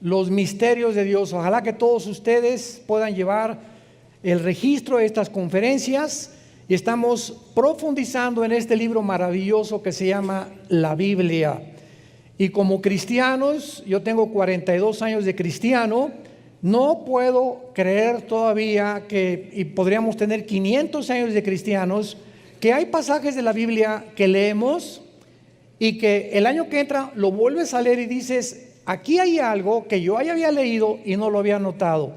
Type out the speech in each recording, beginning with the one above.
los misterios de Dios. Ojalá que todos ustedes puedan llevar el registro de estas conferencias, y estamos profundizando en este libro maravilloso que se llama la Biblia. Y como cristianos, yo tengo 42 años de cristiano, no puedo creer todavía que, y podríamos tener 500 años de cristianos, que hay pasajes de la Biblia que leemos y que el año que entra lo vuelves a leer y dices, aquí hay algo que yo ya había leído y no lo había notado.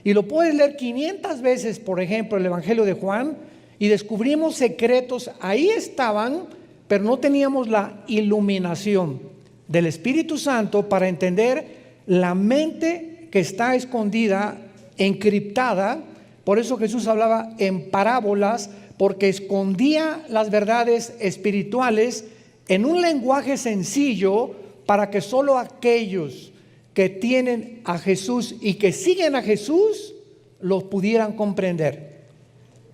Y lo puedes leer 500 veces, por ejemplo, el Evangelio de Juan, y descubrimos secretos, ahí estaban, pero no teníamos la iluminación del Espíritu Santo para entender la mente que está escondida, encriptada. Por eso Jesús hablaba en parábolas, porque escondía las verdades espirituales en un lenguaje sencillo para que solo aquellos que tienen a Jesús y que siguen a Jesús los pudieran comprender.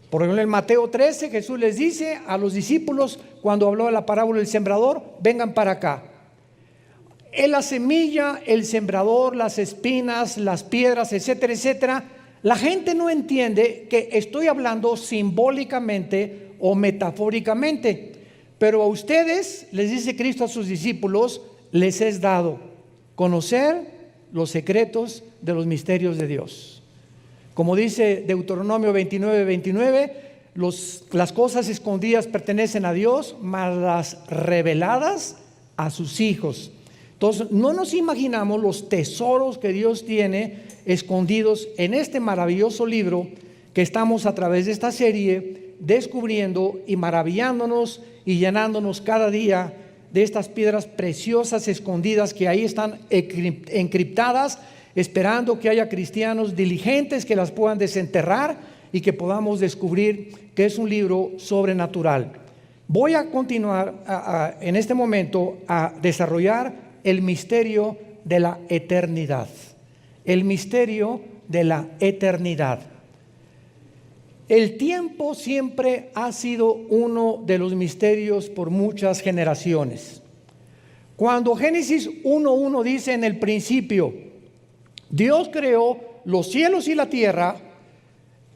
Por ejemplo, en Mateo 13 Jesús les dice a los discípulos, cuando habló de la parábola del sembrador, vengan para acá. En la semilla, el sembrador, las espinas, las piedras, etcétera, etcétera, la gente no entiende que estoy hablando simbólicamente o metafóricamente, pero a ustedes, les dice Cristo a sus discípulos, les es dado conocer los secretos de los misterios de Dios. Como dice Deuteronomio 29:29, las cosas escondidas pertenecen a Dios, mas las reveladas a sus hijos. Entonces, no nos imaginamos los tesoros que Dios tiene escondidos en este maravilloso libro que estamos a través de esta serie descubriendo y maravillándonos y llenándonos cada día de estas piedras preciosas escondidas que ahí están encriptadas, esperando que haya cristianos diligentes que las puedan desenterrar y que podamos descubrir que es un libro sobrenatural. Voy a continuar en este momento a desarrollar el misterio de la eternidad. El misterio de la eternidad. El tiempo siempre ha sido uno de los misterios por muchas generaciones. Cuando Génesis 1:1 dice en el principio, Dios creó los cielos y la tierra,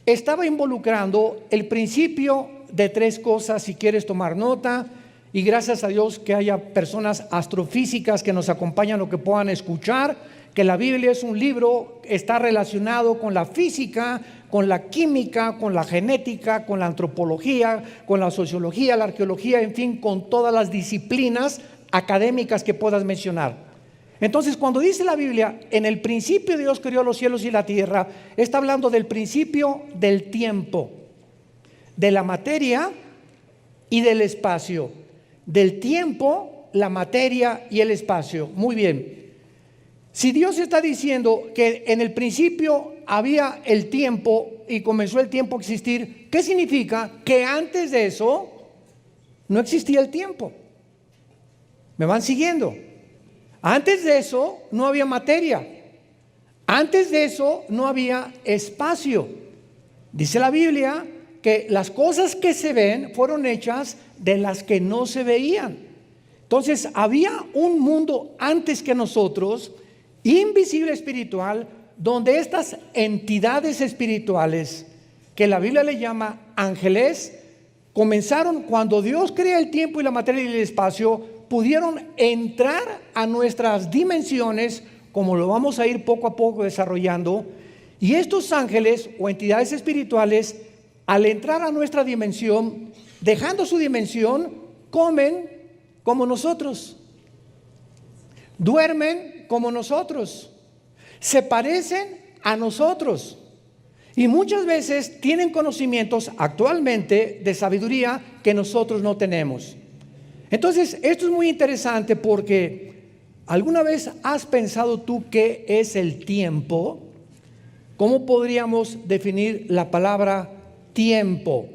estaba involucrando el principio de tres cosas, si quieres tomar nota, y gracias a Dios que haya personas astrofísicas que nos acompañan o que puedan escuchar, que la Biblia es un libro, está relacionado con la física, con la química, con la genética, con la antropología, con la sociología, la arqueología, en fin, con todas las disciplinas académicas que puedas mencionar. Entonces, cuando dice la Biblia, en el principio Dios creó los cielos y la tierra, está hablando del principio del tiempo, de la materia y del espacio. Del tiempo, la materia y el espacio. Muy bien. Si Dios está diciendo que en el principio había el tiempo y comenzó el tiempo a existir, ¿qué significa? Que antes de eso no existía el tiempo. ¿Me van siguiendo? Antes de eso no había materia. Antes de eso no había espacio. Dice la Biblia que las cosas que se ven fueron hechas de las que no se veían. Entonces había un mundo antes que nosotros, invisible espiritual, donde estas entidades espirituales, que la Biblia le llama ángeles, comenzaron cuando Dios crea el tiempo y la materia y el espacio, pudieron entrar a nuestras dimensiones, como lo vamos a ir poco a poco desarrollando, y estos ángeles o entidades espirituales, al entrar a nuestra dimensión, dejando su dimensión, comen como nosotros, duermen como nosotros, se parecen a nosotros y muchas veces tienen conocimientos actualmente de sabiduría que nosotros no tenemos. Entonces, esto es muy interesante porque ¿alguna vez has pensado tú qué es el tiempo? ¿Cómo podríamos definir la palabra tiempo?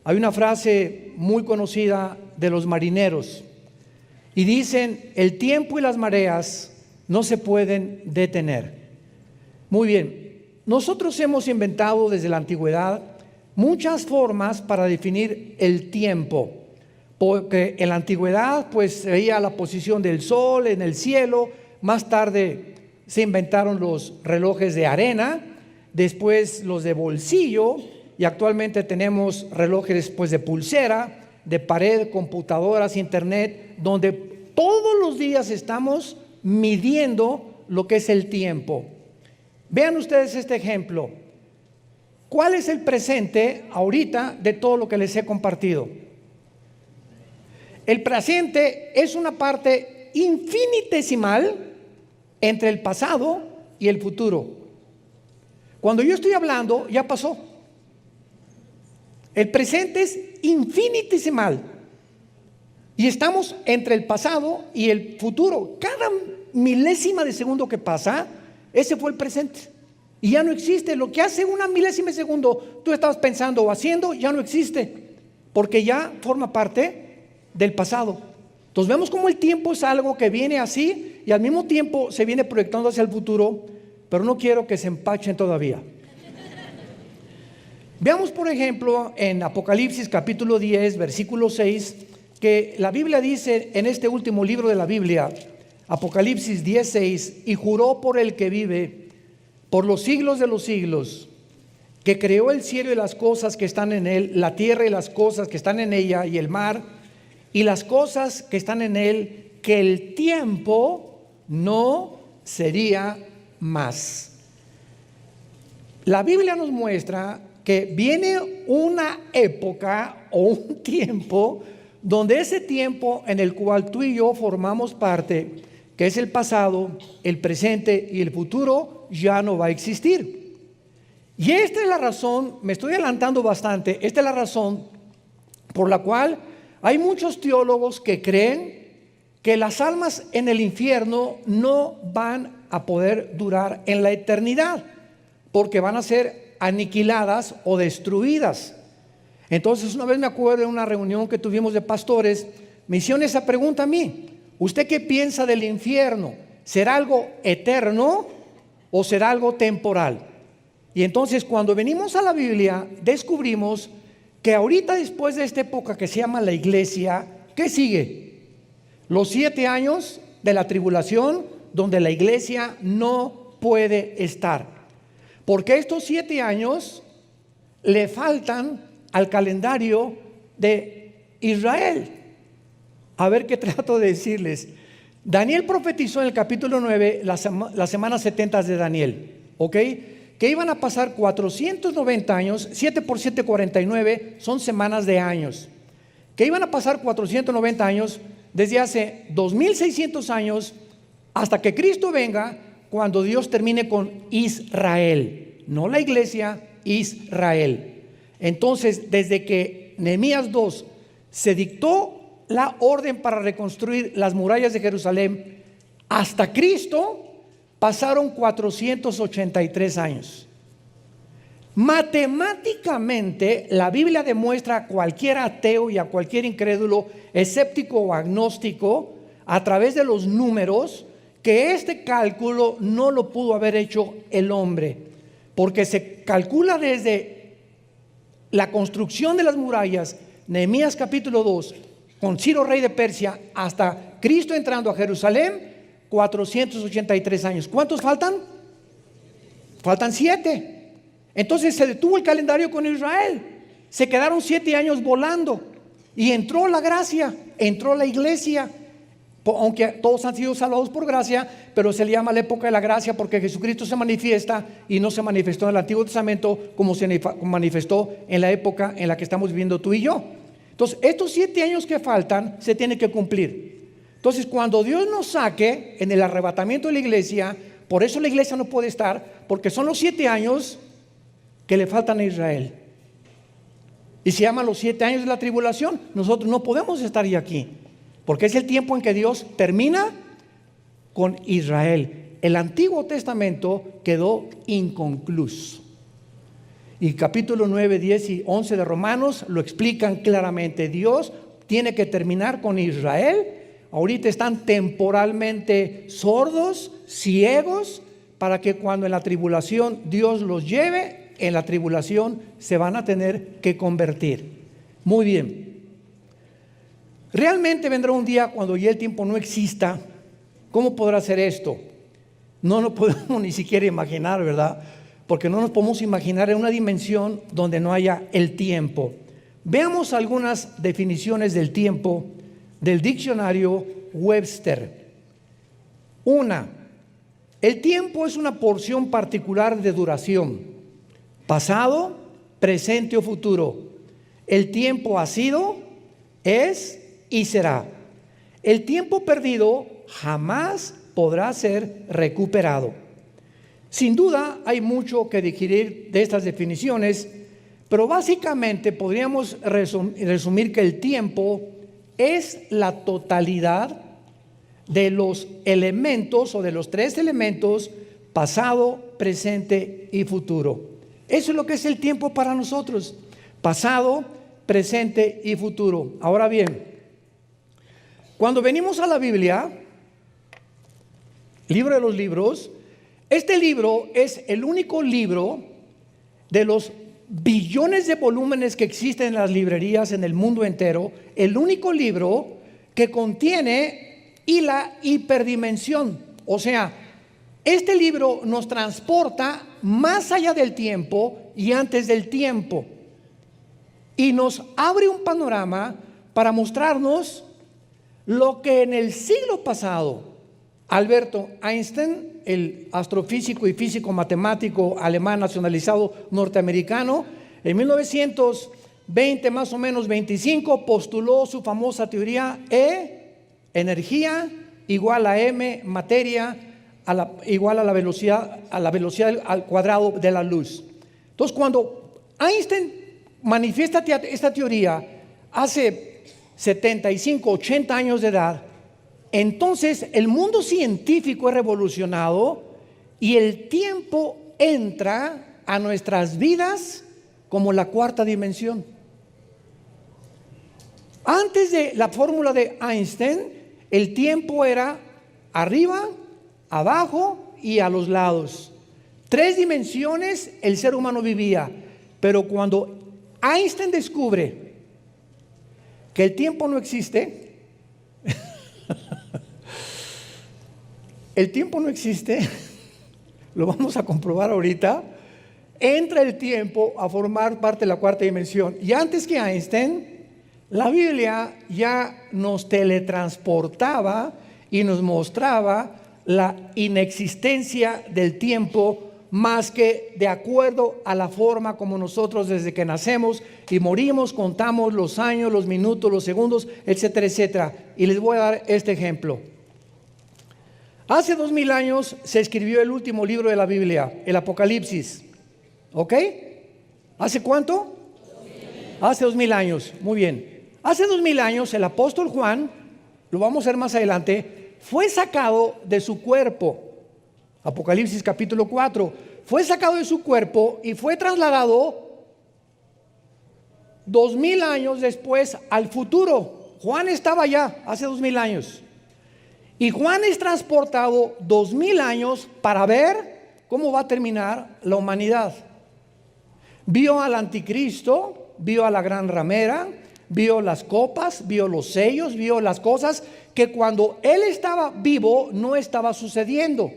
Hay una frase muy conocida de los marineros y dicen: el tiempo y las mareas no se pueden detener. Muy bien, nosotros hemos inventado desde la antigüedad muchas formas para definir el tiempo, porque en la antigüedad pues se veía la posición del sol en el cielo, más tarde se inventaron los relojes de arena, después los de bolsillo, y actualmente tenemos relojes pues de pulsera, de pared, computadoras, internet, donde todos los días estamos midiendo lo que es el tiempo. Vean ustedes este ejemplo. ¿Cuál es el presente ahorita de todo lo que les he compartido? El presente es una parte infinitesimal entre el pasado y el futuro. Cuando yo estoy hablando, ya pasó. El presente es infinitesimal y estamos entre el pasado y el futuro. Cada milésima de segundo que pasa, ese fue el presente y ya no existe. Lo que hace una milésima de segundo tú estabas pensando o haciendo ya no existe, porque ya forma parte del pasado. Entonces vemos cómo el tiempo es algo que viene así y al mismo tiempo se viene proyectando hacia el futuro, pero no quiero que se empachen todavía. Veamos por ejemplo en Apocalipsis capítulo 10 versículo 6, que la Biblia dice en este último libro de la Biblia, Apocalipsis 10:6, y juró por el que vive por los siglos de los siglos, que creó el cielo y las cosas que están en él, la tierra y las cosas que están en ella, y el mar y las cosas que están en él, que el tiempo no sería más. La Biblia nos muestra que viene una época o un tiempo donde ese tiempo en el cual tú y yo formamos parte, que es el pasado, el presente y el futuro, ya no va a existir. Y esta es la razón, me estoy adelantando bastante, esta es la razón por la cual hay muchos teólogos que creen que las almas en el infierno no van a poder durar en la eternidad, porque van a ser aniquiladas o destruidas. Entonces una vez me acuerdo de una reunión que tuvimos de pastores, me hicieron esa pregunta a mí: ¿usted qué piensa del infierno? ¿Será algo eterno o será algo temporal? Y entonces cuando venimos a la Biblia descubrimos que ahorita, después de esta época que se llama la iglesia, ¿qué sigue? Los 7 años de la tribulación, donde la iglesia no puede estar, porque estos 7 años le faltan al calendario de Israel. A ver qué trato de decirles. Daniel profetizó en el capítulo 9 las semanas 70 de Daniel, ¿ok? Que iban a pasar 490 años, 7 por 7, 49, son semanas de años. Que iban a pasar 490 años desde hace 2600 años hasta que Cristo venga, cuando Dios termine con Israel, no la iglesia, Israel. Entonces, desde que Nehemías 2 se dictó la orden para reconstruir las murallas de Jerusalén hasta Cristo, pasaron 483 años. Matemáticamente, la Biblia demuestra a cualquier ateo y a cualquier incrédulo, escéptico o agnóstico, a través de los números, que este cálculo no lo pudo haber hecho el hombre, porque se calcula desde la construcción de las murallas, Nehemías capítulo 2, con Ciro rey de Persia, hasta Cristo entrando a Jerusalén, 483 años. ¿Cuántos faltan? Faltan 7. Entonces se detuvo el calendario con Israel. Se quedaron 7 años volando y entró la gracia, entró la iglesia. Aunque todos han sido salvados por gracia, pero se le llama la época de la gracia porque Jesucristo se manifiesta y no se manifestó en el Antiguo Testamento como se manifestó en la época en la que estamos viviendo tú y yo. Entonces estos 7 años que faltan se tienen que cumplir. Entonces cuando Dios nos saque en el arrebatamiento de la iglesia, por eso la iglesia no puede estar, porque son los 7 años que le faltan a Israel y se llaman los 7 años de la tribulación. Nosotros no podemos estar ya aquí, porque es el tiempo en que Dios termina con Israel. El Antiguo Testamento quedó inconcluso. Y capítulo 9, 10 y 11 de Romanos lo explican claramente. Dios tiene que terminar con Israel. Ahorita están temporalmente sordos, ciegos, para que cuando en la tribulación Dios los lleve, en la tribulación se van a tener que convertir. Muy bien. Realmente vendrá un día cuando ya el tiempo no exista. ¿Cómo podrá ser esto? no lo podemos ni siquiera imaginar, ¿verdad? Porque no nos podemos imaginar en una dimensión donde no haya el tiempo. Veamos algunas definiciones del tiempo del diccionario Webster. Una, el tiempo es una porción particular de duración, pasado, presente o futuro. El tiempo ha sido, es y será. El tiempo perdido jamás podrá ser recuperado. Sin duda hay mucho que digerir de estas definiciones, pero básicamente podríamos resumir que el tiempo es la totalidad de los elementos o de los tres elementos: pasado, presente y futuro. Eso es lo que es el tiempo para nosotros: pasado, presente y futuro. Ahora bien, cuando venimos a la Biblia, libro de los libros, este libro es el único libro de los billones de volúmenes que existen en las librerías en el mundo entero, el único libro que contiene y la hiperdimensión. O sea, este libro nos transporta más allá del tiempo y antes del tiempo, y nos abre un panorama para mostrarnos lo que en el siglo pasado Alberto Einstein, el astrofísico y físico matemático alemán nacionalizado norteamericano, en 1920 más o menos 25, postuló su famosa teoría: energía igual a m, materia igual a la velocidad al cuadrado de la luz. Entonces, cuando Einstein manifiesta esta teoría hace 75, 80 años de edad, entonces el mundo científico es revolucionado y el tiempo entra a nuestras vidas como la cuarta dimensión. Antes de la fórmula de Einstein, el tiempo era arriba, abajo y a los lados. Tres dimensiones el ser humano vivía. Pero cuando Einstein descubre que el tiempo no existe, el tiempo no existe, lo vamos a comprobar ahorita, entra el tiempo a formar parte de la cuarta dimensión. Y antes que Einstein, la Biblia ya nos teletransportaba y nos mostraba la inexistencia del tiempo, más que de acuerdo a la forma como nosotros desde que nacemos y morimos contamos los años, los minutos, los segundos, etcétera, etcétera. Y les voy a dar este ejemplo. Hace 2000 años se escribió el último libro de la Biblia, el Apocalipsis. ¿Ok? ¿Hace cuánto? 2000. Hace 2000 años, muy bien. Hace 2000 años el apóstol Juan, lo vamos a ver más adelante, fue sacado de su cuerpo. Apocalipsis capítulo 4. Fue sacado de su cuerpo y fue trasladado 2000 años después al futuro. Juan estaba allá hace 2000 años. Y Juan es transportado 2000 años para ver cómo va a terminar la humanidad. Vio al anticristo, vio a la gran ramera, vio las copas, vio los sellos, vio las cosas que cuando él estaba vivo no estaba sucediendo.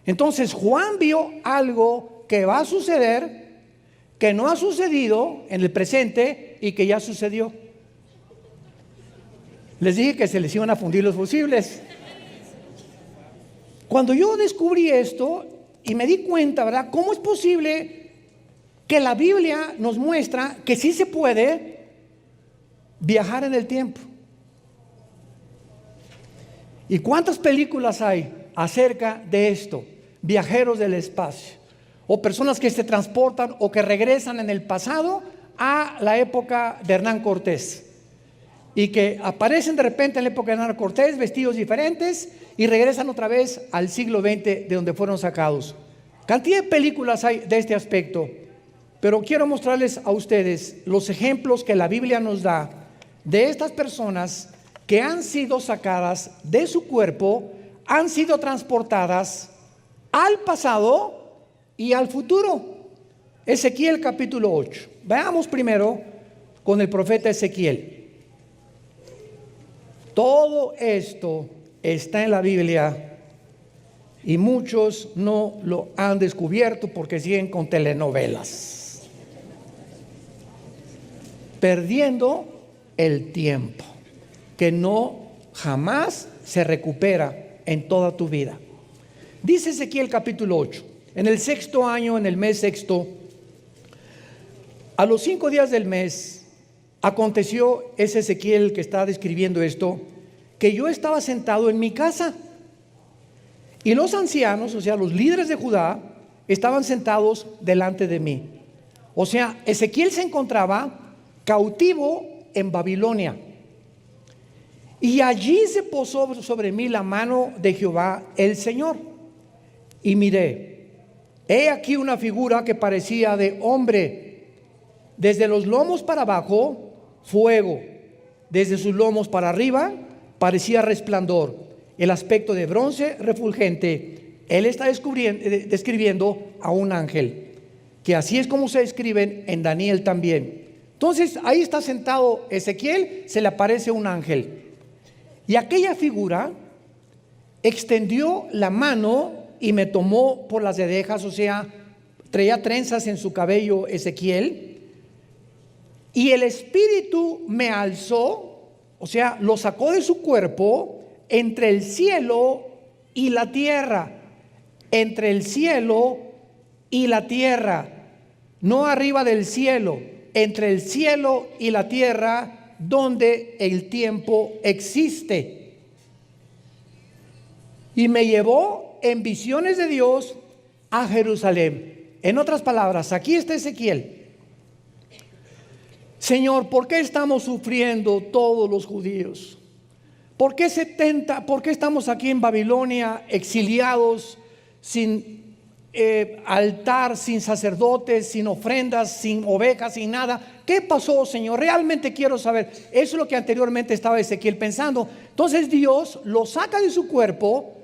Entonces Juan vio algo que va a suceder, que no ha sucedido en el presente y que ya sucedió. Les dije que se les iban a fundir los fusibles. Cuando yo descubrí esto y me di cuenta, ¿verdad?, ¿cómo es posible que la Biblia nos muestra que sí se puede viajar en el tiempo? ¿Y cuántas películas hay acerca de esto? Viajeros del espacio, o personas que se transportan o que regresan en el pasado a la época de Hernán Cortés y que aparecen de repente en la época de Hernán Cortés vestidos diferentes y regresan otra vez al siglo XX de donde fueron sacados. Cantidad de películas hay de este aspecto, pero quiero mostrarles a ustedes los ejemplos que la Biblia nos da de estas personas que han sido sacadas de su cuerpo, han sido transportadas al pasado y al futuro. Ezequiel capítulo 8. Veamos primero con el profeta Ezequiel. Todo esto está en la Biblia Y muchos no lo han descubierto porque siguen con telenovelas, perdiendo el tiempo, que no jamás se recupera en toda tu vida. Dice Ezequiel capítulo 8, en el 6º año, en el mes 6º, a los 5 días del mes, aconteció, es Ezequiel que está describiendo esto, que yo estaba sentado en mi casa y los ancianos, o sea, los líderes de Judá, estaban sentados delante de mí. O sea, Ezequiel se encontraba cautivo en Babilonia. Y allí se posó sobre mí la mano de Jehová el Señor. Y miré, he aquí una figura que parecía de hombre, desde los lomos para abajo, fuego, desde sus lomos para arriba, parecía resplandor, el aspecto de bronce refulgente. Él está describiendo a un ángel, que así es como se describen en Daniel también. Entonces ahí está sentado Ezequiel, se le aparece un ángel. Y aquella figura extendió la mano y me tomó por las orejas, o sea, traía trenzas en su cabello Ezequiel, y el espíritu me alzó, o sea, lo sacó de su cuerpo entre el cielo y la tierra, entre el cielo y la tierra, no arriba del cielo, entre el cielo y la tierra, donde el tiempo existe. Y me llevó en visiones de Dios a Jerusalén. En otras palabras, aquí está Ezequiel. Señor, ¿por qué estamos sufriendo todos los judíos? ¿Por qué estamos aquí en Babilonia exiliados, sin altar, sin sacerdotes, sin ofrendas, sin ovejas, sin nada? ¿Qué pasó, Señor? Realmente quiero saber. Eso es lo que anteriormente estaba Ezequiel pensando. Entonces Dios lo saca de su cuerpo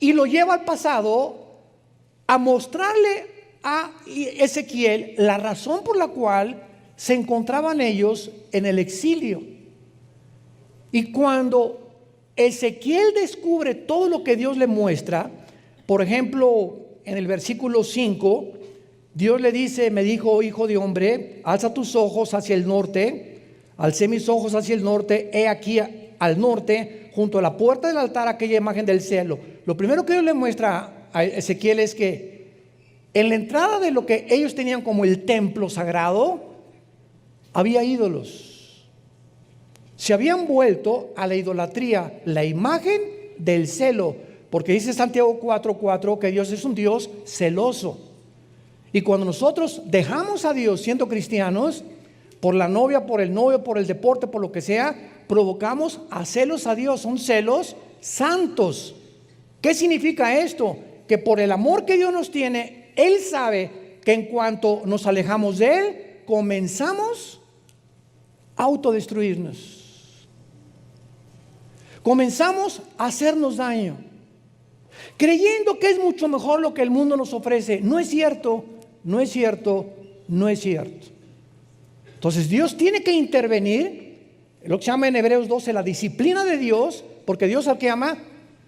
y lo lleva al pasado a mostrarle a Ezequiel la razón por la cual se encontraban ellos en el exilio. Y cuando Ezequiel descubre todo lo que Dios le muestra, por ejemplo, en el versículo 5, Dios le dice, me dijo, hijo de hombre, alza tus ojos hacia el norte. Alcé mis ojos hacia el norte, he aquí al norte, junto a la puerta del altar, aquella imagen del cielo. Lo primero que Dios le muestra a Ezequiel es que en la entrada de lo que ellos tenían como el templo sagrado, había ídolos. Se habían vuelto a la idolatría, la imagen del celo, porque dice Santiago 4:4 que Dios es un Dios celoso. Y cuando nosotros dejamos a Dios siendo cristianos, por la novia, por el novio, por el deporte, por lo que sea, provocamos a celos a Dios. Son celos santos. ¿Qué significa esto? Que por el amor que Dios nos tiene, Él sabe que en cuanto nos alejamos de Él, comenzamos a autodestruirnos. Comenzamos a hacernos daño, creyendo que es mucho mejor lo que el mundo nos ofrece. No es cierto, no es cierto, no es cierto. Entonces Dios tiene que intervenir, lo que se llama en Hebreos 12 la disciplina de Dios, porque Dios al que ama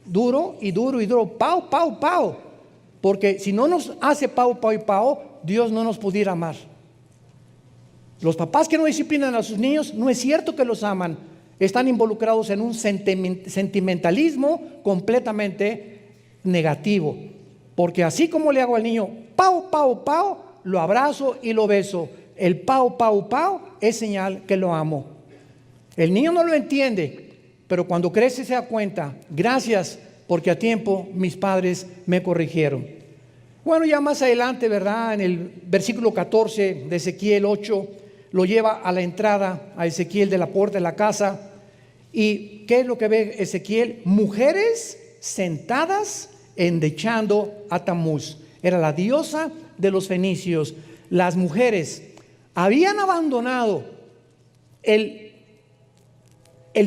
duro y duro y duro, pau, pau, pau. Porque si no nos hace pau, pau y pau, Dios no nos pudiera amar. Los papás que no disciplinan a sus niños, no es cierto que los aman, están involucrados en un sentimentalismo completamente negativo. Porque así como le hago al niño pau, pau, pau, lo abrazo y lo beso. El pau, pau, pau es señal que lo amo. El niño no lo entiende, pero cuando crece se da cuenta, gracias porque a tiempo mis padres me corrigieron. Bueno, ya más adelante, ¿verdad? En el versículo 14 de Ezequiel 8, lo lleva a la entrada a Ezequiel de la puerta de la casa. ¿Y qué es lo que ve Ezequiel? Mujeres sentadas endechando a Tamuz. Era la diosa de los fenicios. Las mujeres habían abandonado el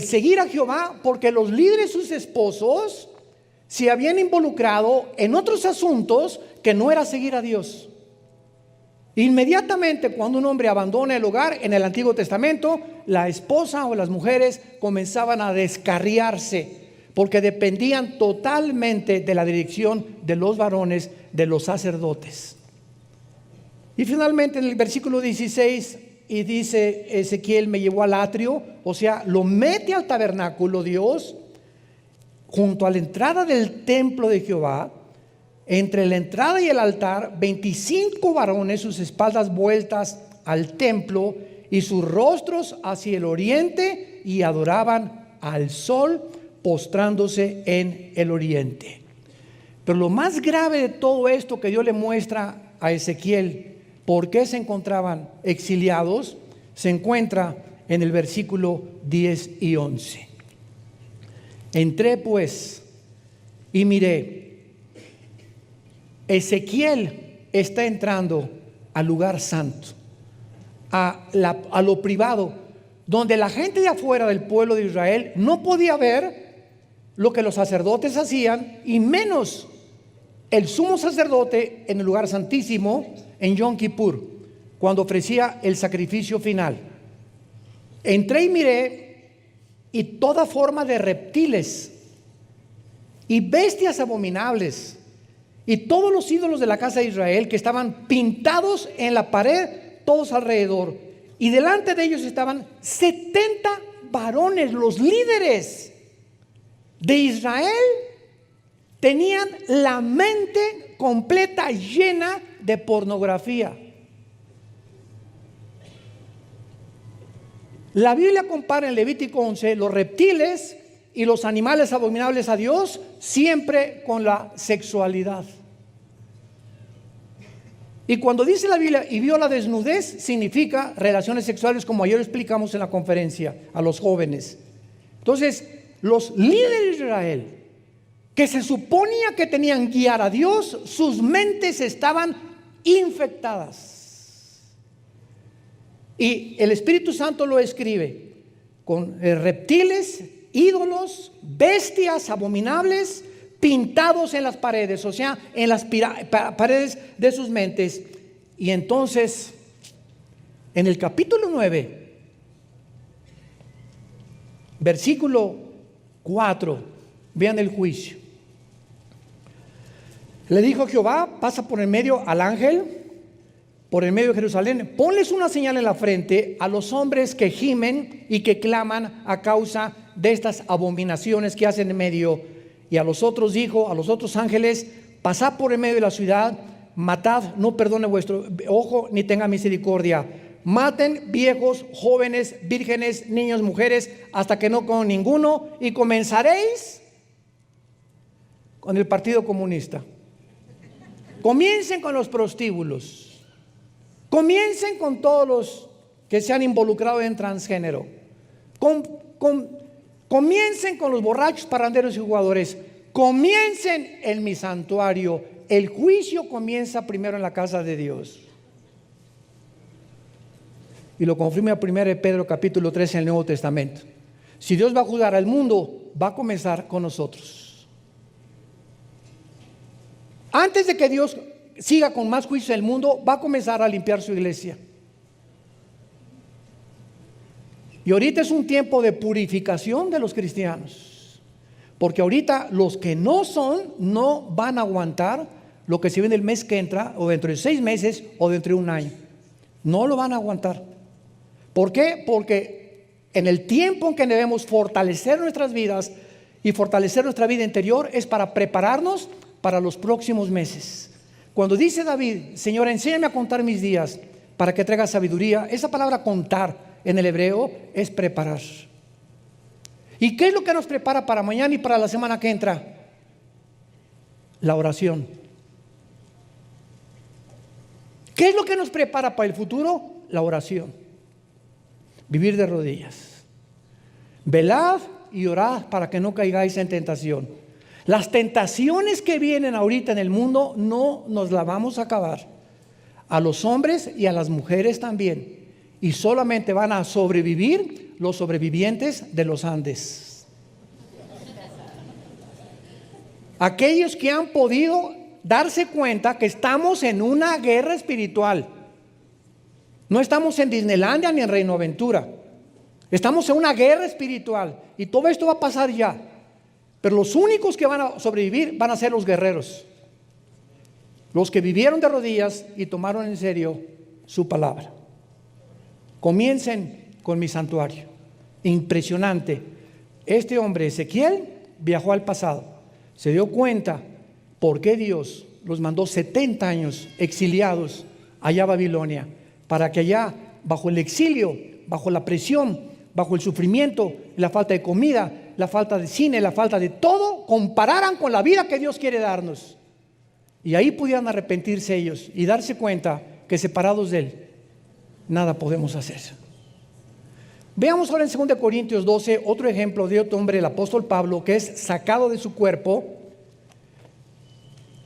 seguir a Jehová porque los líderes, sus esposos, se habían involucrado en otros asuntos que no era seguir a Dios. Inmediatamente cuando un hombre abandona el hogar en el Antiguo Testamento, la esposa o las mujeres comenzaban a descarriarse, porque dependían totalmente de la dirección de los varones, de los sacerdotes. Y finalmente en el versículo 16, y dice Ezequiel, me llevó al atrio, o sea, lo mete al tabernáculo Dios, junto a la entrada del templo de Jehová, entre la entrada y el altar, 25 varones, sus espaldas vueltas al templo y sus rostros hacia el oriente, y adoraban al sol, postrándose en el oriente. Pero lo más grave de todo esto que Dios le muestra a Ezequiel, por qué se encontraban exiliados, se encuentra en el versículo 10 y 11. Entré pues y miré, Ezequiel está entrando al lugar santo, a lo privado, donde la gente de afuera del pueblo de Israel no podía ver lo que los sacerdotes hacían, y menos el sumo sacerdote en el lugar santísimo en Yom Kippur, cuando ofrecía el sacrificio final. Entré y miré, y toda forma de reptiles y bestias abominables y todos los ídolos de la casa de Israel que estaban pintados en la pared todos alrededor, y delante de ellos estaban 70 varones, los líderes de Israel. Tenían la mente completa llena de pornografía. La Biblia compara en Levítico 11 los reptiles y los animales abominables a Dios, siempre con la sexualidad. Y cuando dice la Biblia y vio la desnudez, significa relaciones sexuales, como ayer explicamos en la conferencia a los jóvenes. Entonces, los líderes de Israel, que se suponía que tenían guiar a Dios, sus mentes estaban infectadas. Y el Espíritu Santo lo escribe con reptiles, ídolos, bestias abominables pintados en las paredes, o sea, en las paredes de sus mentes. Y entonces, en el capítulo 9, versículo 4, vean el juicio. Le dijo Jehová, pasa por el medio al ángel, por el medio de Jerusalén, ponles una señal en la frente a los hombres que gimen y que claman a causa de estas abominaciones que hacen en medio. Y a los otros dijo, a los otros ángeles, pasad por el medio de la ciudad, matad, no perdone vuestro ojo, ni tenga misericordia. Maten viejos, jóvenes, vírgenes, niños, mujeres, hasta que no con ninguno, y comenzaréis con el Partido Comunista. Comiencen con los prostíbulos, comiencen con todos los que se han involucrado en transgénero, comiencen con los borrachos, parranderos y jugadores, comiencen en mi santuario. El juicio comienza primero en la casa de Dios. Y lo confirma 1 Pedro capítulo 3 en el Nuevo Testamento. Si Dios va a juzgar al mundo, va a comenzar con nosotros. Antes de que Dios siga con más juicio en el mundo, va a comenzar a limpiar su iglesia. Y ahorita es un tiempo de purificación de los cristianos, porque ahorita los que no son, no van a aguantar lo que se viene el mes que entra, o dentro de 6 meses, o dentro de un año. No lo van a aguantar. ¿Por qué? Porque en el tiempo en que debemos fortalecer nuestras vidas y fortalecer nuestra vida interior, es para prepararnos para los próximos meses. Cuando dice David, Señor, enséñame a contar mis días para que traiga sabiduría, esa palabra contar en el hebreo es preparar. ¿Y qué es lo que nos prepara para mañana y para la semana que entra? La oración. ¿Qué es lo que nos prepara para el futuro? La oración. Vivir de rodillas. Velad y orad para que no caigáis en tentación. Las tentaciones que vienen ahorita en el mundo no nos las vamos a acabar. A los hombres y a las mujeres también. Y solamente van a sobrevivir los sobrevivientes de los Andes. Aquellos que han podido darse cuenta que estamos en una guerra espiritual. No estamos en Disneylandia ni en Reino Aventura. Estamos en una guerra espiritual. Y todo esto va a pasar ya. Pero los únicos que van a sobrevivir van a ser los guerreros, los que vivieron de rodillas y tomaron en serio su palabra. Comiencen con mi santuario. Impresionante. Este hombre, Ezequiel, viajó al pasado. Se dio cuenta por qué Dios los mandó 70 años exiliados allá a Babilonia, para que allá, bajo el exilio, bajo la presión, bajo el sufrimiento, la falta de comida, la falta de cine, la falta de todo, compararan con la vida que Dios quiere darnos. Y ahí pudieran arrepentirse ellos y darse cuenta que separados de Él, nada podemos hacer. Veamos ahora en 2 Corintios 12 otro ejemplo de otro hombre, el apóstol Pablo, que es sacado de su cuerpo.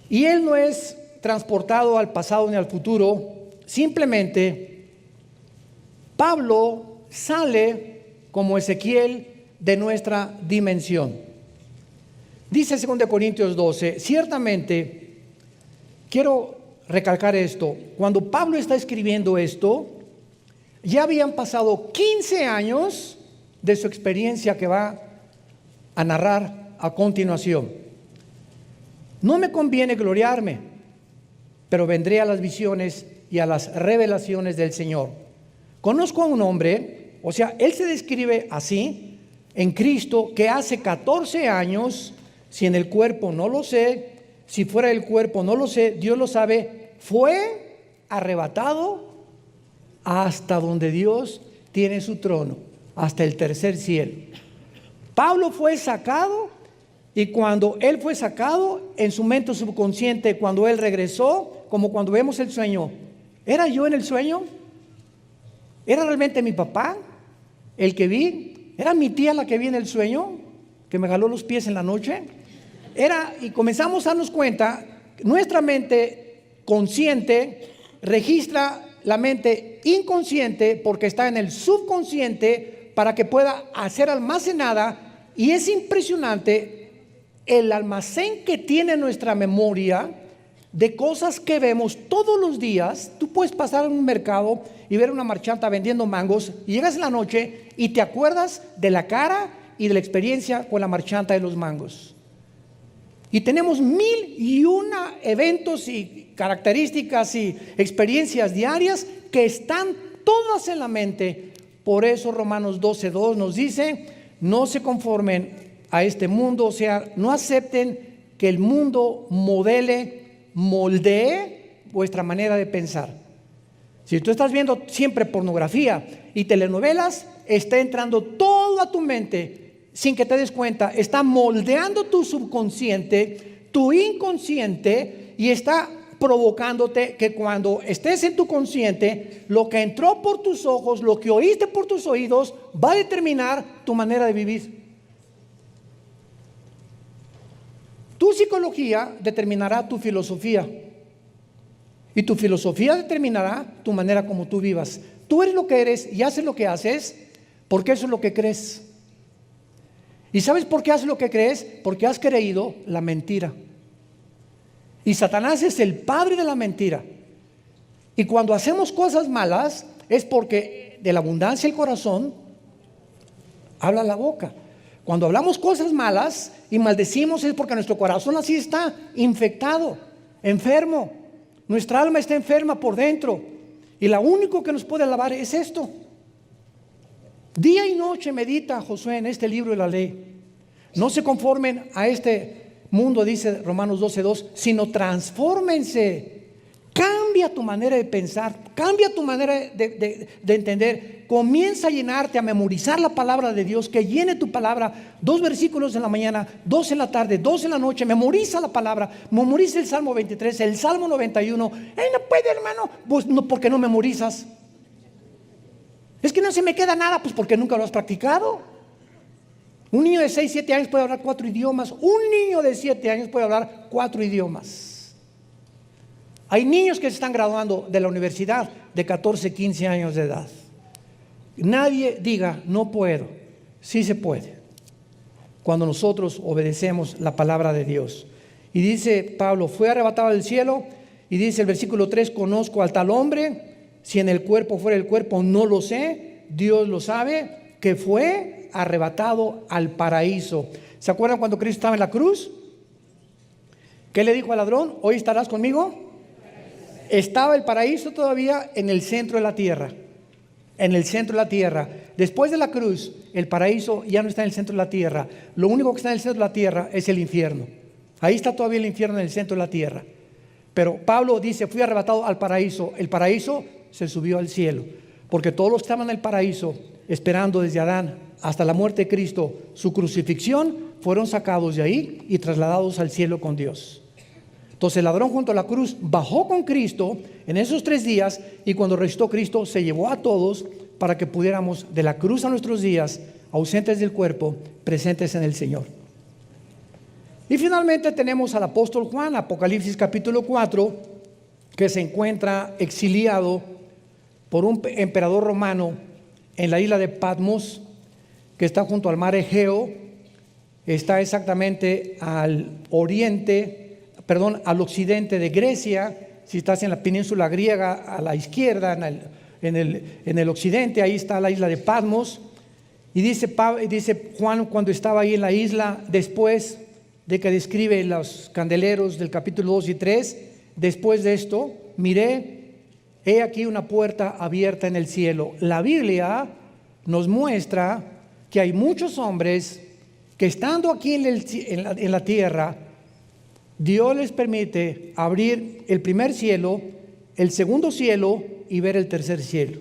Y él no es transportado al pasado ni al futuro. Simplemente Pablo sale como Ezequiel de nuestra dimensión. Dice 2 Corintios 12, ciertamente, quiero recalcar esto, cuando Pablo está escribiendo esto, ya habían pasado 15 años de su experiencia que va a narrar a continuación. No me conviene gloriarme, pero vendré a las visiones y a las revelaciones del Señor. Conozco a un hombre, o sea, él se describe así, en Cristo, que hace 14 años, si en el cuerpo no lo sé, si fuera del cuerpo no lo sé, Dios lo sabe, fue arrebatado hasta donde Dios tiene su trono, hasta el tercer cielo. Pablo fue sacado, y cuando él fue sacado, en su mente subconsciente, cuando él regresó, como cuando vemos el sueño, ¿era yo en el sueño? ¿Era realmente mi papá el que vi? ¿Era mi tía la que vi en el sueño, que me jaló los pies en la noche? Y comenzamos a darnos cuenta, nuestra mente consciente registra la mente inconsciente porque está en el subconsciente para que pueda ser almacenada, y es impresionante el almacén que tiene nuestra memoria de cosas que vemos todos los días. Tú puedes pasar en un mercado y ver una marchanta vendiendo mangos y llegas en la noche y te acuerdas de la cara y de la experiencia con la marchanta de los mangos. Y tenemos 1001 eventos y características y experiencias diarias que están todas en la mente. Por eso Romanos 12:2 nos dice: no se conformen a este mundo, o sea, no acepten que el mundo moldee vuestra manera de pensar. Si tú estás viendo siempre pornografía y telenovelas, está entrando todo a tu mente sin que te des cuenta, está moldeando tu subconsciente, tu inconsciente, y está provocándote que cuando estés en tu consciente, lo que entró por tus ojos, lo que oíste por tus oídos, va a determinar tu manera de vivir. Tu psicología determinará tu filosofía, y tu filosofía determinará tu manera como tú vivas. Tú eres lo que eres y haces lo que haces porque eso es lo que crees. ¿Y sabes por qué haces lo que crees? Porque has creído la mentira. Y Satanás es el padre de la mentira. Y cuando hacemos cosas malas es porque de la abundancia del corazón habla la boca. Cuando hablamos cosas malas y maldecimos es porque nuestro corazón así está infectado, enfermo. Nuestra alma está enferma por dentro. Y lo único que nos puede lavar es esto. Día y noche medita Josué en este libro de la ley. No se conformen a este mundo, dice Romanos 12:2, sino transfórmense. Cambia tu manera de pensar, cambia tu manera de entender. Comienza a llenarte, a memorizar la palabra de Dios, que llene tu palabra. 2 versículos en la mañana, 2 en la tarde, 2 en la noche. Memoriza la palabra, memoriza el Salmo 23, el Salmo 91. No puede, hermano, pues no, porque no memorizas. Es que no se me queda nada, pues porque nunca lo has practicado. Un niño de 6, 7 años puede hablar 4 idiomas. Un niño de 7 años puede hablar 4 idiomas. Hay niños que se están graduando de la universidad de 14, 15 años de edad. Nadie diga no puedo. Sí se puede, cuando nosotros obedecemos la palabra de Dios. Y dice Pablo, fue arrebatado del cielo, y dice el versículo 3, conozco al tal hombre, si en el cuerpo fuera el cuerpo no lo sé, Dios lo sabe, que fue arrebatado al paraíso. ¿Se acuerdan cuando Cristo estaba en la cruz? ¿Qué le dijo al ladrón? ¿Hoy estarás conmigo? Estaba el paraíso todavía en el centro de la tierra. En el centro de la tierra. Después de la cruz, el paraíso ya no está en el centro de la tierra. Lo único que está en el centro de la tierra es el infierno. Ahí está todavía el infierno en el centro de la tierra. Pero Pablo dice, fui arrebatado al paraíso. El paraíso se subió al cielo. Porque todos los que estaban en el paraíso, esperando desde Adán hasta la muerte de Cristo, su crucifixión, fueron sacados de ahí y trasladados al cielo con Dios. Entonces el ladrón junto a la cruz bajó con Cristo en esos 3 días, y cuando resucitó Cristo se llevó a todos para que pudiéramos de la cruz a nuestros días, ausentes del cuerpo, presentes en el Señor. Y finalmente tenemos al apóstol Juan, Apocalipsis capítulo 4, que se encuentra exiliado por un emperador romano en la isla de Patmos, que está junto al mar Egeo. Está exactamente al occidente de Grecia. Si estás en la península griega, a la izquierda, en el occidente, ahí está la isla de Patmos. Y dice Juan, cuando estaba ahí en la isla, después de que describe los candeleros del capítulo 2 y 3, después de esto, miré, he aquí una puerta abierta en el cielo. La Biblia nos muestra que hay muchos hombres que estando aquí en la tierra, Dios les permite abrir el primer cielo, el segundo cielo y ver el tercer cielo.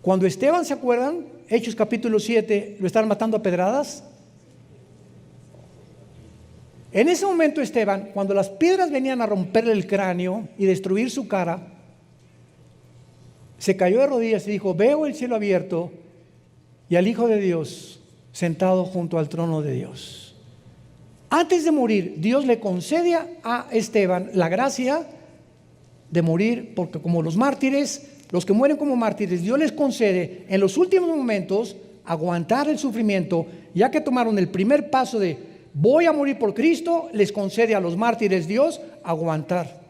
Cuando Esteban, ¿se acuerdan? Hechos capítulo 7, lo están matando a pedradas. En ese momento Esteban, cuando las piedras venían a romperle el cráneo y destruir su cara, se cayó de rodillas y dijo, veo el cielo abierto y al Hijo de Dios sentado junto al trono de Dios. Antes de morir, Dios le concede a Esteban la gracia de morir, porque como los mártires, los que mueren como mártires, Dios les concede en los últimos momentos aguantar el sufrimiento. Ya que tomaron el primer paso de voy a morir por Cristo, les concede a los mártires Dios aguantar.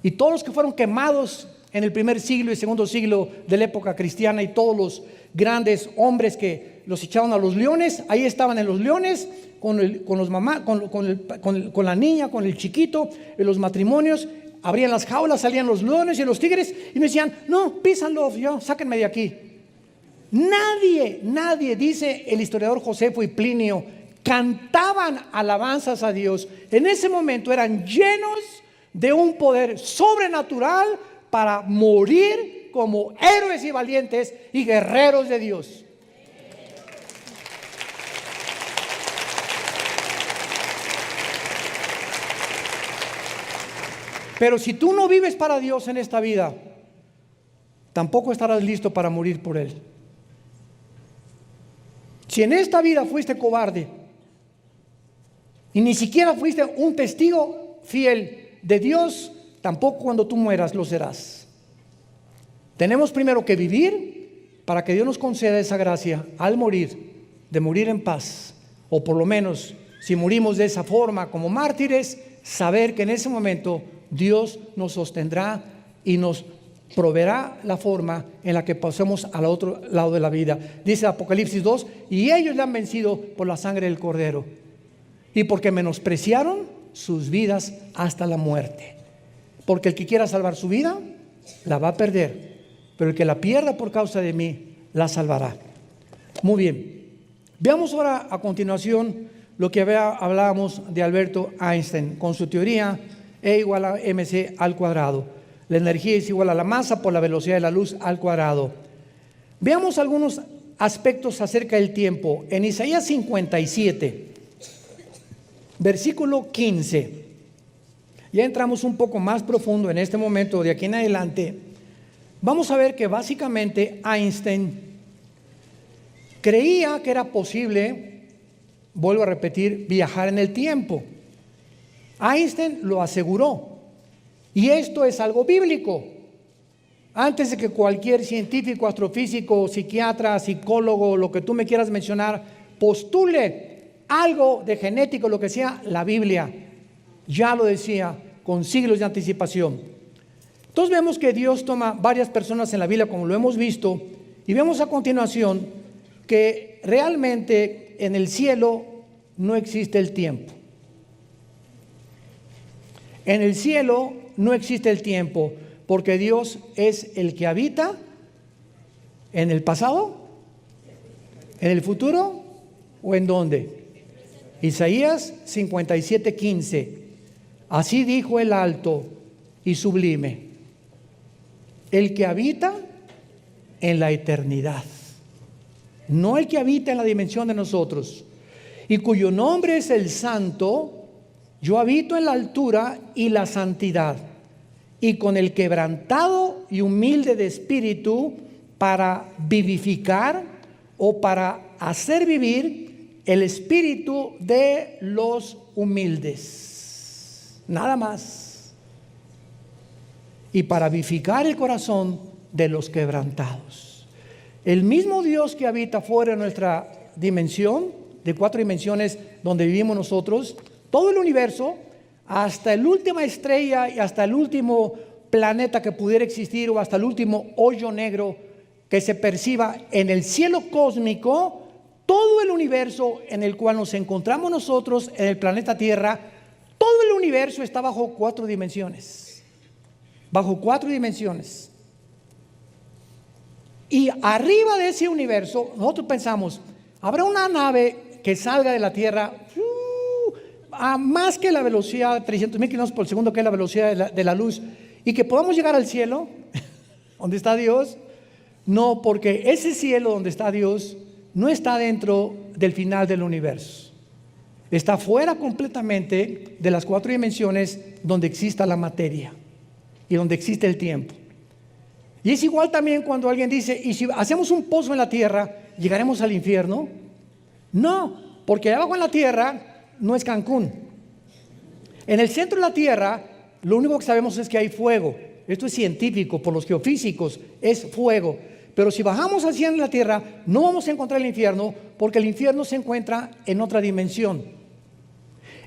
Y todos los que fueron quemados en el primer siglo y segundo siglo de la época cristiana, y todos los grandes hombres que los echaron a los leones, ahí estaban en los leones con la niña, con el chiquito, en los matrimonios, abrían las jaulas, salían los leones y los tigres y me decían, no, písanlo, sáquenme de aquí. Nadie, dice el historiador Josefo y Plinio, cantaban alabanzas a Dios. En ese momento eran llenos de un poder sobrenatural para morir como héroes y valientes y guerreros de Dios. Pero si tú no vives para Dios en esta vida, tampoco estarás listo para morir por Él. Si en esta vida fuiste cobarde y ni siquiera fuiste un testigo fiel de Dios, tampoco cuando tú mueras lo serás. Tenemos primero que vivir para que Dios nos conceda esa gracia al morir, de morir en paz, o por lo menos si morimos de esa forma como mártires, saber que en ese momento Dios nos sostendrá y nos proveerá la forma en la que pasemos al otro lado de la vida. Dice Apocalipsis 2, y ellos le han vencido por la sangre del Cordero y porque menospreciaron sus vidas hasta la muerte. Porque el que quiera salvar su vida, la va a perder, pero el que la pierda por causa de mí, la salvará. Muy bien, veamos ahora a continuación lo que hablábamos de Alberto Einstein con su teoría E igual a mc al cuadrado. La energía es igual a la masa por la velocidad de la luz al cuadrado. Veamos algunos aspectos acerca del tiempo. En Isaías 57, versículo 15, ya entramos un poco más profundo en este momento. De aquí en adelante vamos a ver que básicamente Einstein creía que era posible, vuelvo a repetir, viajar en el tiempo. Einstein lo aseguró, y esto es algo bíblico. Antes de que cualquier científico, astrofísico, psiquiatra, psicólogo, lo que tú me quieras mencionar, postule algo de genético, lo que sea, la Biblia ya lo decía con siglos de anticipación. Entonces vemos que Dios toma varias personas en la Biblia, como lo hemos visto, Y vemos a continuación que realmente en el cielo no existe el tiempo. En el cielo no existe el tiempo, porque Dios es el que habita en el pasado, en el futuro o en dónde. Isaías 57:15. Así dijo el alto y sublime, el que habita en la eternidad, no el que habita en la dimensión de nosotros, y cuyo nombre es el Santo. Yo habito en la altura y la santidad, y con el quebrantado y humilde de espíritu, para vivificar o para hacer vivir el espíritu de los humildes. Nada más. Y para vivificar el corazón de los quebrantados. El mismo Dios que habita fuera de nuestra dimensión, de 4 dimensiones donde vivimos nosotros, todo el universo, hasta la última estrella y hasta el último planeta que pudiera existir, o hasta el último hoyo negro que se perciba en el cielo cósmico, todo el universo en el cual nos encontramos nosotros, en el planeta Tierra, todo el universo está bajo 4 dimensiones. Bajo 4 dimensiones. Y arriba de ese universo, nosotros pensamos, habrá una nave que salga de la Tierra a más que la velocidad de 300,000 kilómetros por segundo, que es la velocidad de la luz, y que podamos llegar al cielo, donde está Dios. No, porque ese cielo donde está Dios no está dentro del final del universo. Está fuera completamente de las 4 dimensiones donde exista la materia y donde existe el tiempo. Y es igual también cuando alguien dice, ¿y si hacemos un pozo en la tierra, llegaremos al infierno? No, porque abajo en la tierra no es Cancún. En el centro de la tierra, lo único que sabemos es que hay fuego. Esto es científico, por los geofísicos, es fuego. Pero si bajamos al cielo de la tierra, no vamos a encontrar el infierno, porque el infierno se encuentra en otra dimensión.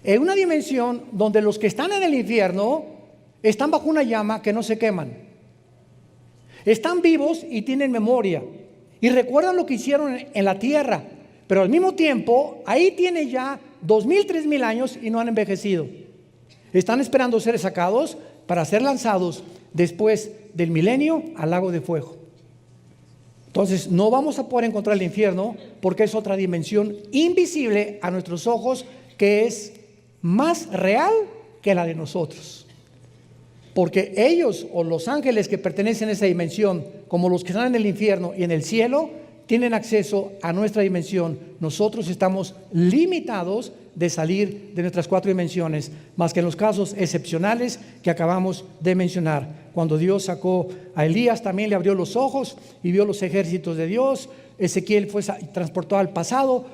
En una dimensión donde los que están en el infierno están bajo una llama que no se queman. Están vivos y tienen memoria. Y recuerdan lo que hicieron en la tierra. Pero al mismo tiempo, ahí tienen ya 2,000, 3,000 años y no han envejecido. Están esperando ser sacados para ser lanzados después del milenio al lago de fuego. Entonces no vamos a poder encontrar el infierno, porque es otra dimensión invisible a nuestros ojos, que es más real que la de nosotros. Porque ellos, o los ángeles que pertenecen a esa dimensión, como los que están en el infierno y en el cielo, tienen acceso a nuestra dimensión. Nosotros estamos limitados de salir de nuestras 4 dimensiones, más que en los casos excepcionales que acabamos de mencionar. Cuando Dios sacó a Elías, también le abrió los ojos y vio los ejércitos de Dios. Ezequiel fue transportado al pasado.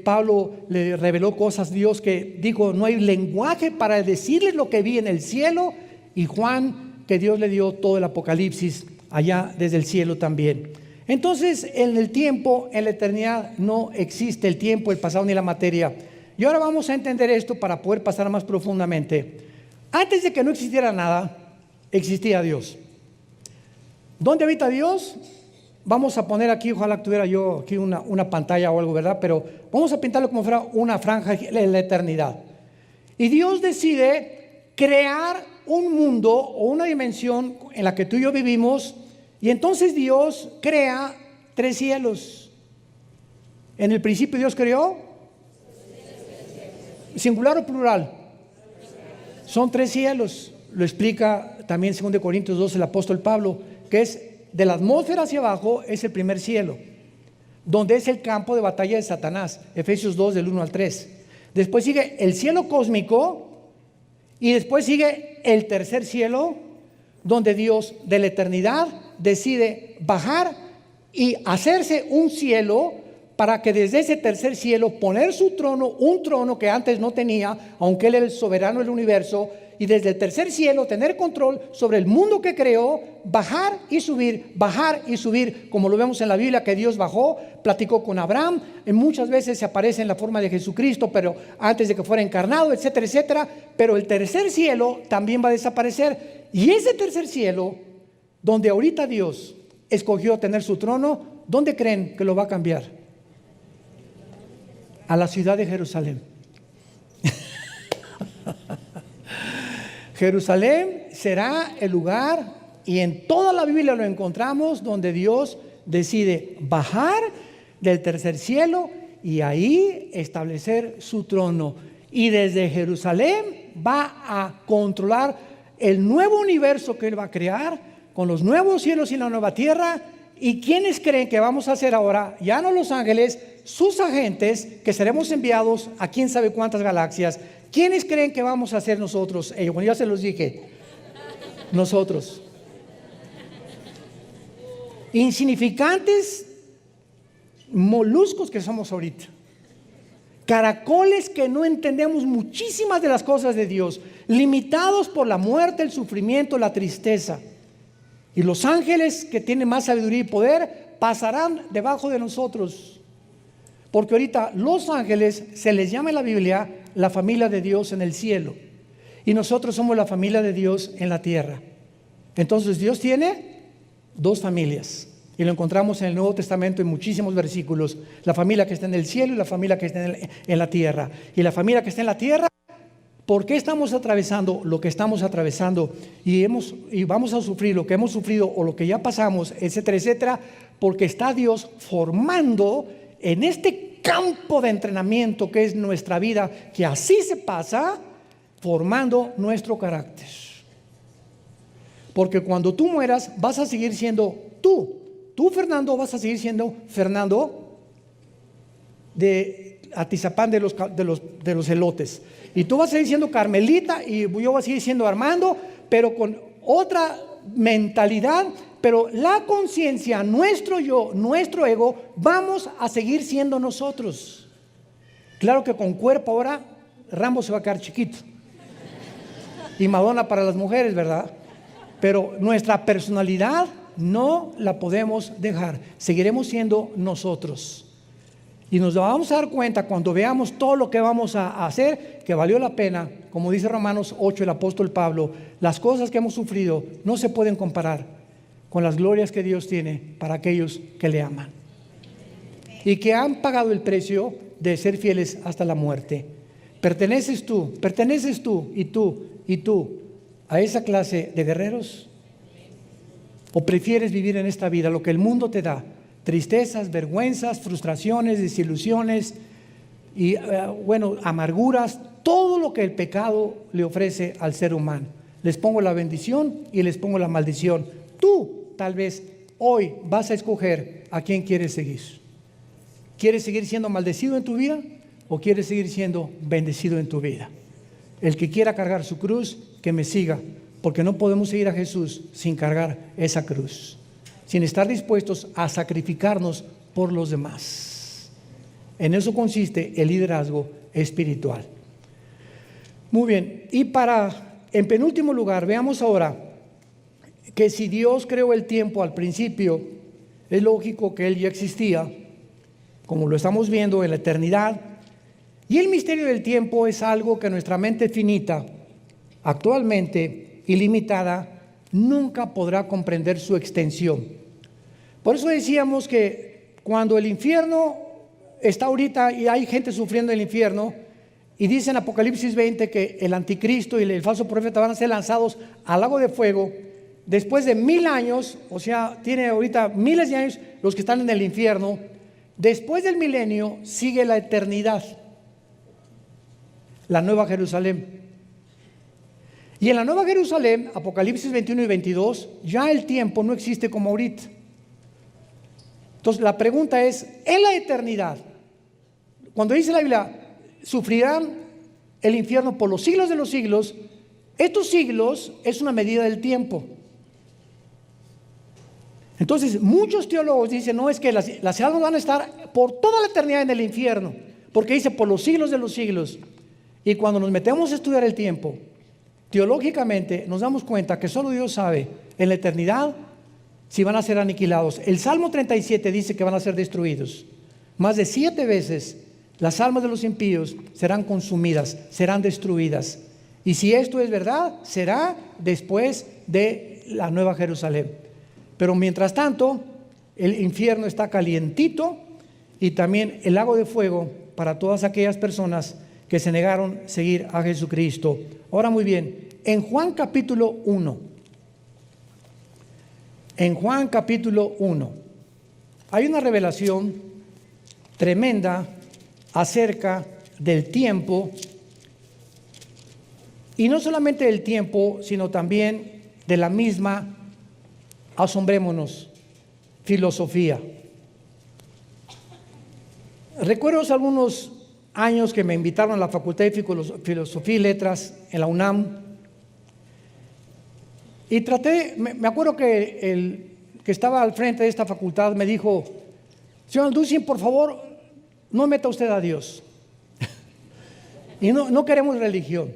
Pablo le reveló cosas Dios que dijo, no hay lenguaje para decirles lo que vi en el cielo. Y Juan, que Dios le dio todo el Apocalipsis allá desde el cielo también. Entonces, en el tiempo, en la eternidad, no existe el tiempo, el pasado ni la materia. Y ahora vamos a entender esto para poder pasar más profundamente. Antes de que no existiera nada, existía Dios. ¿Dónde habita Dios? Vamos a poner aquí, ojalá que tuviera yo aquí una pantalla o algo, ¿verdad? Pero vamos a pintarlo como fuera una franja en la eternidad. Y Dios decide crear un mundo o una dimensión en la que tú y yo vivimos. Y entonces Dios crea 3 cielos. En el principio Dios creó, ¿singular o plural? Son 3 cielos. Lo explica también 2 Corintios 2 el apóstol Pablo, que es de la atmósfera hacia abajo es el primer cielo, donde es el campo de batalla de Satanás. Efesios 2 del 1 al 3. Después sigue el cielo cósmico y después sigue el tercer cielo, donde Dios de la eternidad decide bajar y hacerse un cielo para que desde ese tercer cielo poner su trono, un trono que antes no tenía, aunque Él era el soberano del universo, y desde el tercer cielo tener control sobre el mundo que creó, bajar y subir, como lo vemos en la Biblia, que Dios bajó, platicó con Abraham, y muchas veces se aparece en la forma de Jesucristo, pero antes de que fuera encarnado, etcétera, etcétera. Pero el tercer cielo también va a desaparecer, y ese tercer cielo, donde ahorita Dios escogió tener su trono, ¿dónde creen que lo va a cambiar? A la ciudad de Jerusalén. Jerusalén será el lugar, y en toda la Biblia lo encontramos, donde Dios decide bajar del tercer cielo y ahí establecer su trono. Y desde Jerusalén va a controlar el nuevo universo que Él va a crear, con los nuevos cielos y la nueva tierra. ¿Y quiénes creen que vamos a hacer ahora? Ya no los ángeles, sus agentes, que seremos enviados a quién sabe cuántas galaxias. ¿Quiénes creen que vamos a hacer nosotros? Bueno, ya se los dije. Nosotros. Insignificantes moluscos que somos ahorita. Caracoles que no entendemos muchísimas de las cosas de Dios. Limitados por la muerte, el sufrimiento, la tristeza. Y los ángeles que tienen más sabiduría y poder pasarán debajo de nosotros. Porque ahorita los ángeles se les llama en la Biblia la familia de Dios en el cielo. Y nosotros somos la familia de Dios en la tierra. Entonces Dios tiene dos familias. Y lo encontramos en el Nuevo Testamento en muchísimos versículos. La familia que está en el cielo y la familia que está en la tierra. Y la familia que está en la tierra, ¿por qué estamos atravesando lo que estamos atravesando? Y vamos a sufrir lo que hemos sufrido o lo que ya pasamos, etcétera, etcétera. Porque está Dios formando en este campo de entrenamiento que es nuestra vida, que así se pasa, formando nuestro carácter. Porque cuando tú mueras vas a seguir siendo tú. Tú, Fernando, vas a seguir siendo Fernando de Atizapán de los elotes. Y tú vas a seguir siendo Carmelita y yo voy a seguir siendo Armando, pero con otra mentalidad. Pero la conciencia, nuestro yo, nuestro ego, vamos a seguir siendo nosotros. Claro que con cuerpo ahora Rambo se va a quedar chiquito. Y Madonna para las mujeres, ¿verdad? Pero nuestra personalidad no la podemos dejar. Seguiremos siendo nosotros. Y nos vamos a dar cuenta cuando veamos todo lo que vamos a hacer, que valió la pena. Como dice Romanos 8 el apóstol Pablo, las cosas que hemos sufrido no se pueden comparar con las glorias que Dios tiene para aquellos que le aman y que han pagado el precio de ser fieles hasta la muerte. Perteneces tú y tú a esa clase de guerreros, o prefieres vivir en esta vida lo que el mundo te da: tristezas, vergüenzas, frustraciones, desilusiones y amarguras, todo lo que el pecado le ofrece al ser humano. Les pongo la bendición y les pongo la maldición. Tú tal vez hoy vas a escoger a quién quieres seguir. ¿Quieres seguir siendo maldecido en tu vida o quieres seguir siendo bendecido en tu vida? El que quiera cargar su cruz, que me siga, porque no podemos seguir a Jesús sin cargar esa cruz, sin estar dispuestos a sacrificarnos por los demás. En eso consiste el liderazgo espiritual. Muy bien, y en penúltimo lugar, veamos ahora que si Dios creó el tiempo al principio, es lógico que Él ya existía, como lo estamos viendo en la eternidad. Y el misterio del tiempo es algo que nuestra mente finita, actualmente ilimitada, nunca podrá comprender su extensión. Por eso decíamos que cuando el infierno está ahorita y hay gente sufriendo en el infierno, y dice en Apocalipsis 20 que el anticristo y el falso profeta van a ser lanzados al lago de fuego después de 1000 años, o sea, tiene ahorita miles de años los que están en el infierno. Después del milenio sigue la eternidad, la Nueva Jerusalén. Y en la Nueva Jerusalén, Apocalipsis 21 y 22, ya el tiempo no existe como ahorita. Entonces la pregunta es, en la eternidad, cuando dice la Biblia, sufrirán el infierno por los siglos de los siglos, estos siglos es una medida del tiempo. Entonces muchos teólogos dicen, no, es que las almas van a estar por toda la eternidad en el infierno, porque dice por los siglos de los siglos. Y cuando nos metemos a estudiar el tiempo, teológicamente nos damos cuenta que solo Dios sabe en la eternidad si van a ser aniquilados. El Salmo 37 dice que van a ser destruidos. Más de 7 veces las almas de los impíos serán consumidas, serán destruidas. Y si esto es verdad, será después de la Nueva Jerusalén. Pero mientras tanto, el infierno está calientito y también el lago de fuego para todas aquellas personas que se negaron a seguir a Jesucristo. Ahora muy bien, en Juan capítulo 1, hay una revelación tremenda acerca del tiempo, y no solamente del tiempo, sino también de la misma, asombrémonos, filosofía. Recuerdo algunos años que me invitaron a la Facultad de Filosofía y Letras en la UNAM, y me acuerdo que el que estaba al frente de esta facultad me dijo: señor Alducin, por favor, no meta usted a Dios. Y no queremos religión,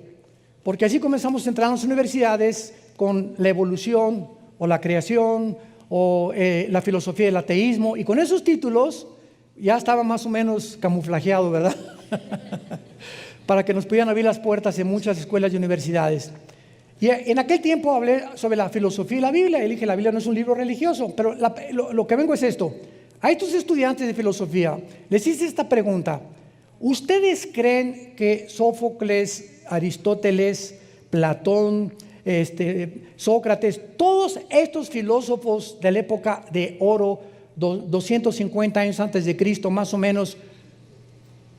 porque así comenzamos a entrar en las universidades con la evolución o la creación o la filosofía del ateísmo, y con esos títulos ya estaba más o menos camuflajeado, ¿verdad? Para que nos pudieran abrir las puertas en muchas escuelas y universidades. Y en aquel tiempo hablé sobre la filosofía y la Biblia, y dije: la Biblia no es un libro religioso, pero lo que vengo es esto. A estos estudiantes de filosofía les hice esta pregunta: ¿ustedes creen que Sófocles, Aristóteles, Platón, Sócrates, todos estos filósofos de la época de oro, 250 años antes de Cristo más o menos,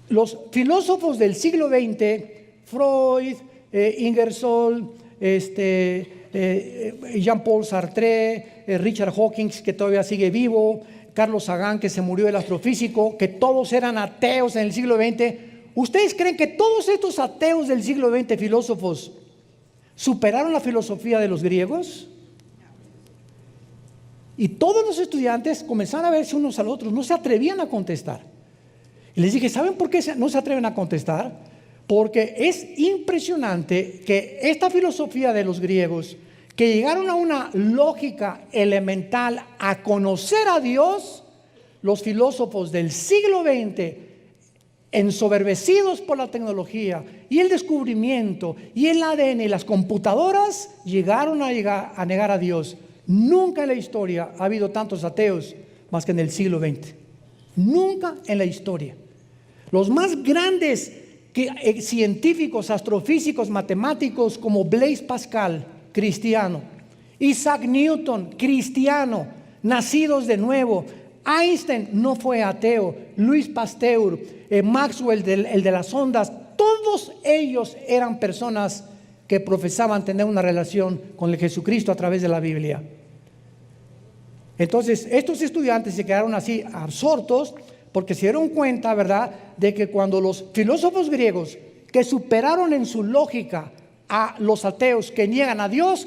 los filósofos del siglo XX, Freud, Ingersoll, Jean-Paul Sartre, Richard Hawkins, que todavía sigue vivo, Carlos Sagan, que se murió, el astrofísico, que todos eran ateos en el siglo XX, ¿ustedes creen que todos estos ateos del siglo XX, filósofos, superaron la filosofía de los griegos? Y todos los estudiantes comenzaron a verse unos a los otros, no se atrevían a contestar. Y les dije: ¿saben por qué no se atreven a contestar? Porque es impresionante que esta filosofía de los griegos, que llegaron a una lógica elemental a conocer a Dios, los filósofos del siglo XX, ensoberbecidos por la tecnología y el descubrimiento y el ADN y las computadoras, llegaron a negar a Dios. Nunca en la historia ha habido tantos ateos más que en el siglo XX. Nunca en la historia. Los más grandes científicos, astrofísicos, matemáticos, como Blaise Pascal, cristiano; Isaac Newton, cristiano, nacidos de nuevo; Einstein no fue ateo; Louis Pasteur, Maxwell, el de las ondas, todos ellos eran personas que profesaban tener una relación con el Jesucristo a través de la Biblia. Entonces, estos estudiantes se quedaron así absortos, porque se dieron cuenta, ¿verdad?, de que cuando los filósofos griegos, que superaron en su lógica a los ateos que niegan a Dios,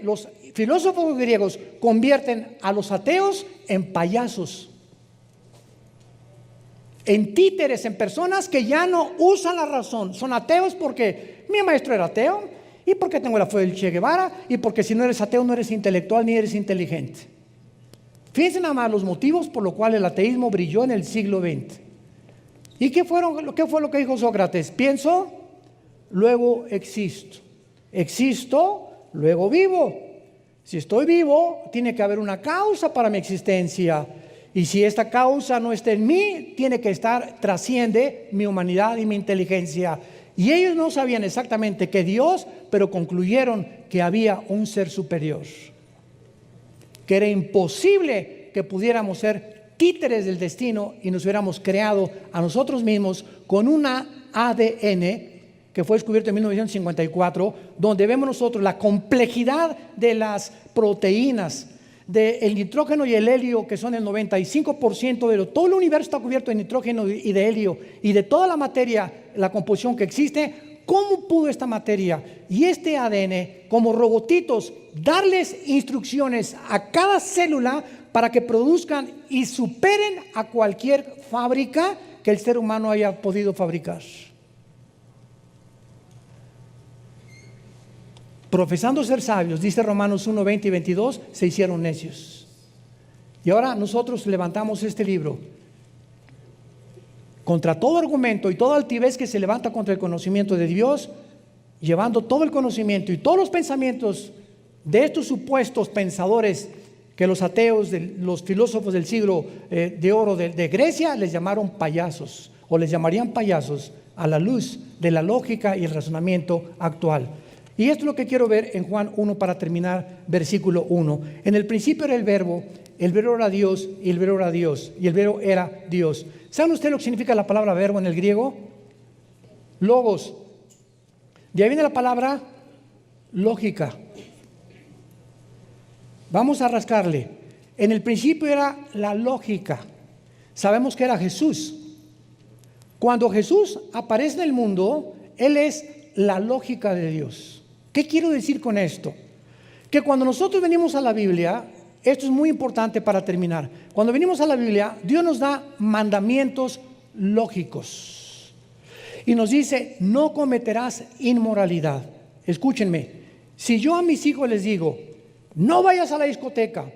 los filósofos griegos convierten a los ateos en payasos, en títeres, en personas que ya no usan la razón. Son ateos porque mi maestro era ateo, y porque tengo la fe del Che Guevara, y porque si no eres ateo no eres intelectual ni eres inteligente. Fíjense nada más los motivos por los cuales el ateísmo brilló en el siglo XX. ¿Y qué fue lo que dijo Sócrates? Pienso, luego existo. Existo, luego vivo. Si estoy vivo, tiene que haber una causa para mi existencia. Y si esta causa no está en mí, trasciende mi humanidad y mi inteligencia. Y ellos no sabían exactamente qué Dios, pero concluyeron que había un ser superior, que era imposible que pudiéramos ser títeres del destino y nos hubiéramos creado a nosotros mismos con una ADN que fue descubierto en 1954, donde vemos nosotros la complejidad de las proteínas, del nitrógeno y el helio, que son el 95% de todo el universo está cubierto de nitrógeno y de helio, y de toda la materia, la composición que existe. ¿Cómo pudo esta materia y este ADN, como robotitos, darles instrucciones a cada célula para que produzcan y superen a cualquier fábrica que el ser humano haya podido fabricar? Profesando ser sabios, dice Romanos 1, 20 y 22, se hicieron necios. Y ahora nosotros levantamos este libro contra todo argumento y toda altivez que se levanta contra el conocimiento de Dios, llevando todo el conocimiento y todos los pensamientos de estos supuestos pensadores que los ateos, los filósofos del siglo de oro de Grecia les llamaron payasos, o les llamarían payasos a la luz de la lógica y el razonamiento actual. Y esto es lo que quiero ver en Juan 1 para terminar, versículo 1. En el principio era el verbo era Dios, y el verbo era Dios, y el verbo era Dios. ¿Saben ustedes lo que significa la palabra verbo en el griego? Logos. De ahí viene la palabra lógica. Vamos a rascarle. En el principio era la lógica. Sabemos que era Jesús. Cuando Jesús aparece en el mundo, Él es la lógica de Dios. ¿Qué quiero decir con esto? Que cuando nosotros venimos a la Biblia, esto es muy importante para terminar. Cuando venimos a la Biblia, Dios nos da mandamientos lógicos. Y nos dice, no cometerás inmoralidad. Escúchenme, si yo a mis hijos les digo, no vayas a la discoteca,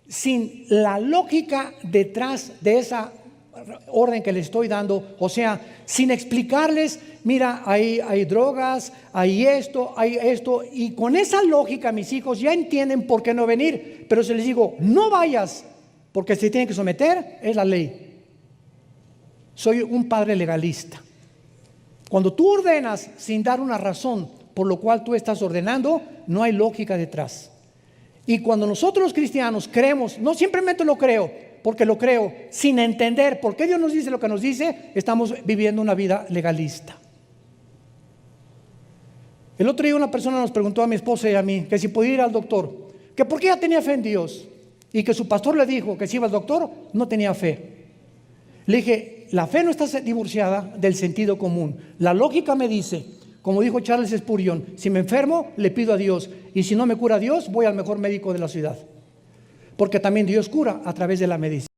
sin la lógica detrás de esa orden que les estoy dando, o sea, sin explicarles, mira, hay drogas, hay esto, y con esa lógica mis hijos ya entienden por qué no venir, pero si les digo, no vayas, porque se tienen que someter, es la ley. Soy un padre legalista. Cuando tú ordenas sin dar una razón por lo cual tú estás ordenando, no hay lógica detrás. Y cuando nosotros los cristianos creemos, no simplemente lo creo, porque lo creo, sin entender por qué Dios nos dice lo que nos dice, estamos viviendo una vida legalista. El otro día una persona nos preguntó a mi esposa y a mí que si podía ir al doctor, que por qué ella tenía fe en Dios, y que su pastor le dijo que si iba al doctor no tenía fe. Le dije, la fe no está divorciada del sentido común. La lógica me dice, como dijo Charles Spurgeon, si me enfermo le pido a Dios, y si no me cura Dios voy al mejor médico de la ciudad, porque también Dios cura a través de la medicina.